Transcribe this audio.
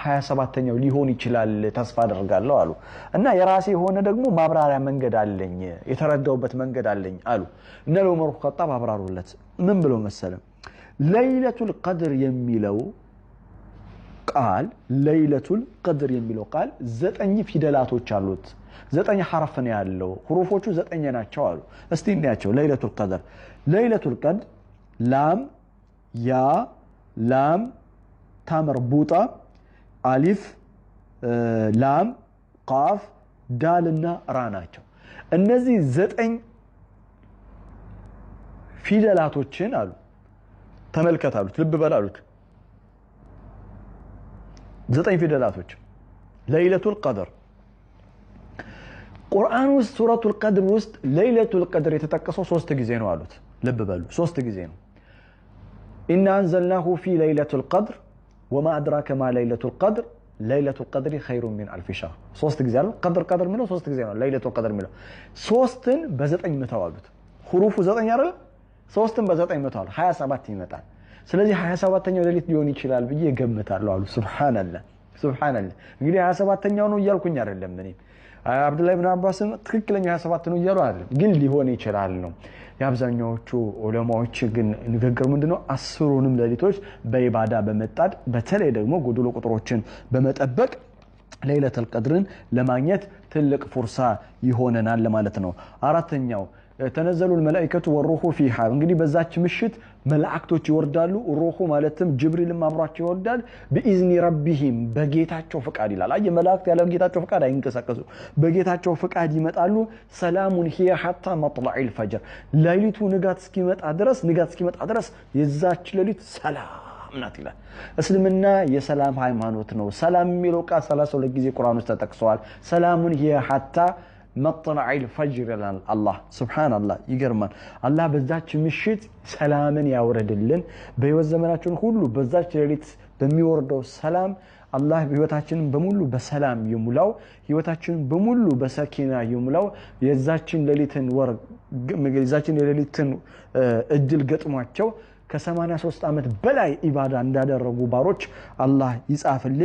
27ኛው ሊሆን ይችላል ተስፋ አደርጋለሁ አሉ እና የራሴ ሆነ ደግሞ ማብራሪያ መንገድ አለኝ የተረዳውበት መንገድ አለኝ አሉ እና ዑመር ኸጣብ አብራሩለት ምን ብሎ መሰለ ለይለቱል ቀድር የሚለው ቃል ለይለቱል ቀድር የሚለው ቃል 9 ፊደላቶች አሉት 9 ሐርፍ ነው ያለው ሁሩፎቹ 9 ናቸው አሉ እስቲ እንያቸው ለይለቱል ቀድር ላም ያ ላም ታመርቡጣ አሊፍ ላም ቃፍ ዳልና ራ ናቸው እነዚህ 9 ፊደላቶችን አሉ ተመልከታሉት ልብ በላሉት 9 ፊደላቶች ለይለቱል ቀድር ቁርአን ውስጥ ሱረቱል ቀድር ውስጥ ለይለቱል ቀድር የተጠቀሰው 3 ጊዜ ነው አሉት ልብ በሉ 3 ጊዜ ነው ኢና አንዘልናሁ ፊ ለይለቱል ቀድር وما أدراك ما ليلة القدر ليلة القدر خير من 1000 شهر 3 ጊዜ አለው ቀድር ሚለው 3 ጊዜ ነው ለይለቱል ቀድር ሚለው 3ን በ9 መታዋሉት ሁሩፉ 9 አይደል 3ን በ9 መታዋል 27 ይመጣል ስለዚህ 27ኛው ሌሊት ሊሆን ይችላል ብዬ ገምታለሁ አሉ ሱብሃንአላህ እንግዲህ 27ኛው ነው እያልኩኝ አይደለም እኔ አብዱላህ ኢብኑ አባስም ትክክለኛ 27 ነው እያሉ አይደለም ግን ሊሆን ይችላል ነው ያብዛኛዎቹ ዑለማዎች ግን ንግግር ምንድነው 10ሩንም ሌሊቶች በኢባዳ በመጣድ በተለይ ደግሞ ጎዶሎ ቁጥሮችን በመጠበቅ ለይለቱል ቀድርን ለማግኘት ትልቅ ፍርሳ ይሆነናል ማለት ነው አራተኛው ተነዘሉ الملائكه والروح فيها እንግዲህ በዛች ምሽት መላእክቶች ይወርዳሉ ሩሁ ማለትም ጅብሪልም አብሯቸው ይወርዳል بإذن ربهم በጌታቸው ፍቃድ ይላል አየ መላእክት ያለ ጌታቸው ፍቃድ አይንቀሳቀሱ በጌታቸው ፍቃድ ይመጣሉ ሰላሙን هي حتى مطلع الفجر ሌሊቱ ንጋት እስኪመጣ ድረስ የዛች ሌሊት ሰላም ናት ይላል እስልምና የሰላም ሃይማኖት ነው ሰላም የሚለው ቃል 32 ጊዜ ቁርአን ውስጥ ተጠቅሷል ሰላሙን هي حتى مطلع الفجر الله سبحان الله ይገርማል አላህ በዛች ምሽት ሰላምን ያወርድልን በህይወት ዘመናችን ሁሉ በዛች ሌሊት በሚወርደው ሰላም አላህ ህይወታችንን በሙሉ በሰላም ይሙላው ህይወታችንን በሙሉ በሰኪና ይሙላው የዛችን ሌሊትን እድል ገጥሟቸው ከ83 ዓመት በላይ ኢባዳ እንዳደረጉ ባሮች አላህ ይጻፍልን